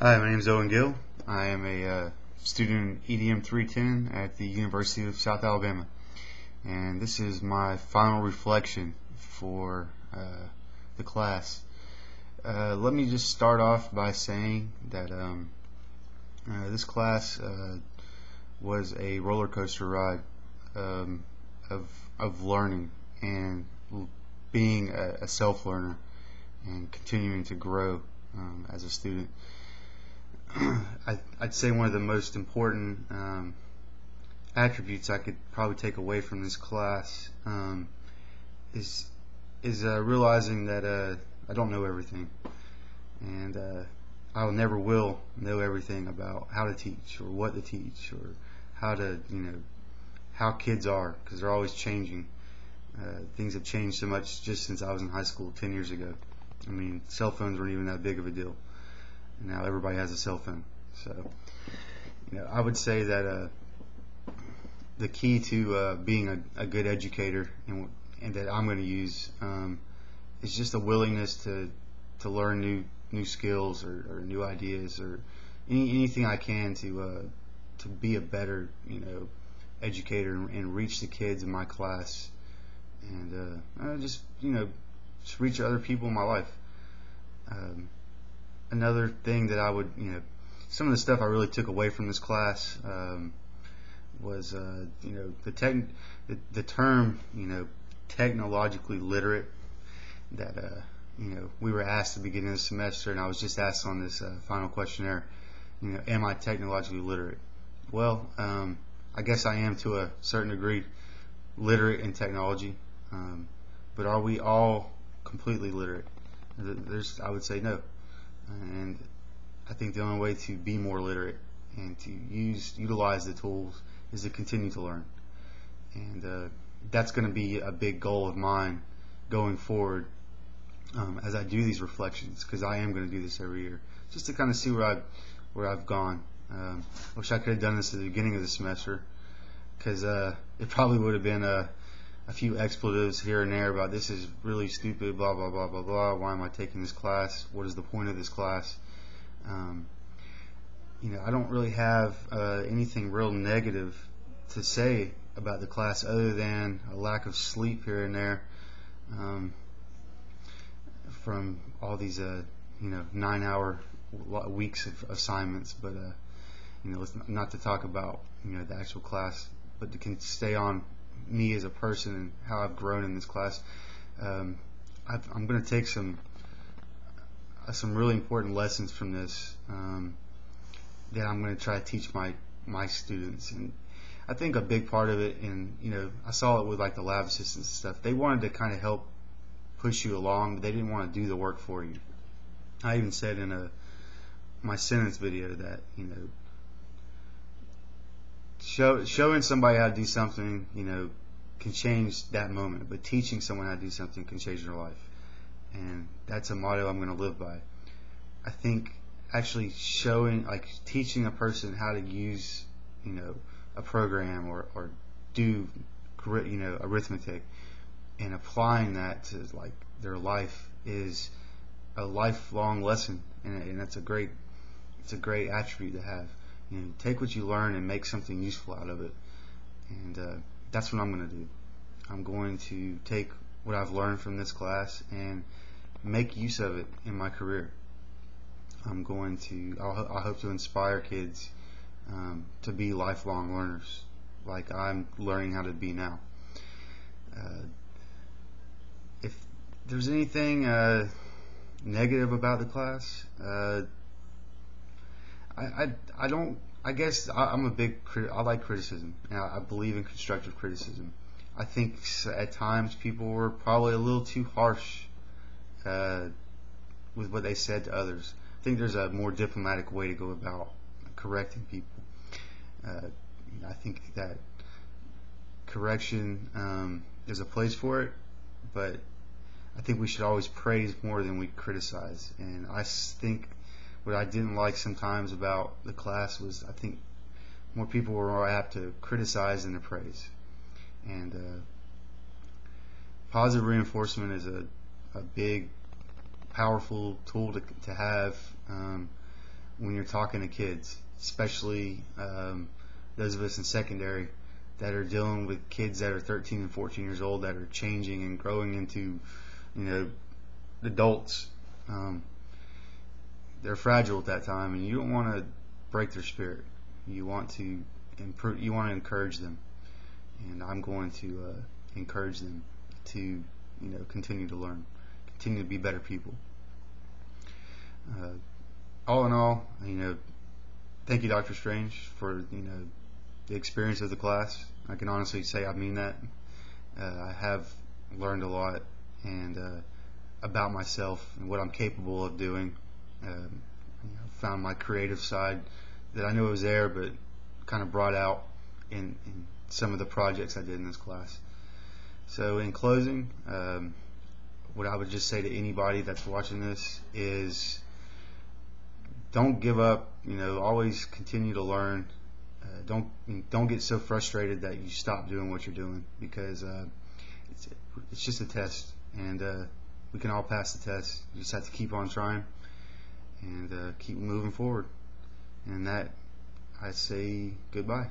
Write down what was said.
Hi, my name is Owen Gill. I am a student in EDM 310 at the University of South Alabama, and this is my final reflection for the class. Let me just start off by saying that this class was a roller coaster ride of learning and being a self-learner and continuing to grow as a student. I'd say one of the most important attributes I could probably take away from this class is realizing that I don't know everything, and I never will know everything about how to teach or what to teach or how to how kids are, because they're always changing. Things have changed so much just since I was in high school 10 years ago. I mean, cell phones weren't even that big of a deal. Now everybody has a cell phone. So, I would say that the key to being a good educator and that I'm going to use is just a willingness to learn new skills or new ideas or anything I can to be a better educator and reach the kids in my class and just reach other people in my life. Another thing that I would, some of the stuff I really took away from this class was, the term, technologically literate that, we were asked at the beginning of the semester, and I was just asked on this final questionnaire, am I technologically literate? Well, I guess I am to a certain degree literate in technology, but are we all completely literate? I would say no. And I think the only way to be more literate and to utilize the tools is to continue to learn. And that's going to be a big goal of mine going forward as I do these reflections, because I am going to do this every year, just to kind of see where I've gone. Wish I could have done this at the beginning of the semester, because it probably would have been a few expletives here and there about this is really stupid, blah blah blah blah blah, why am I taking this class, what is the point of this class. I don't really have anything real negative to say about the class other than a lack of sleep here and there from all these 9-hour weeks of assignments, but not to talk about the actual class, but to stay on me as a person and how I've grown in this class. I'm going to take some really important lessons from this that I'm going to try to teach my students. And I think a big part of it, and I saw it with like the lab assistants and stuff, they wanted to kind of help push you along, but they didn't want to do the work for you. I even said in my sentence video that showing somebody how to do something can change that moment, but teaching someone how to do something can change their life. And that's a motto I'm going to live by. I think actually teaching a person how to use a program or do arithmetic and applying that to like their life is a lifelong lesson, and that's a great attribute to have. Take what you learn and make something useful out of it. And that's what I'm going to do. I'm going to take what I've learned from this class and make use of it in my career. I hope to inspire kids to be lifelong learners like I'm learning how to be now. If there's anything negative about the class, I guess I like criticism, and I believe in constructive criticism. I think at times people were probably a little too harsh with what they said to others. I think there's a more diplomatic way to go about correcting people. I think that correction there's a place for it, but I think we should always praise more than we criticize. And I think what I didn't like sometimes about the class was I think more people were more apt to criticize than to praise. And positive reinforcement is a big, powerful tool to have when you're talking to kids, especially those of us in secondary that are dealing with kids that are 13 and 14 years old that are changing and growing into, adults. They're fragile at that time, and you don't want to break their spirit. You want to improve. You want to encourage them, and I'm going to encourage them to, continue to learn, continue to be better people. All in all, thank you, Dr. Strange, for the experience of the class. I can honestly say I mean that. I have learned a lot and about myself and what I'm capable of doing. Found my creative side that I knew was there, but kind of brought out in some of the projects I did in this class. So in closing, what I would just say to anybody that's watching this is don't give up. Always continue to learn. Don't get so frustrated that you stop doing what you're doing, because it's just a test, and we can all pass the test. You just have to keep on trying and keep moving forward. And that, I say goodbye.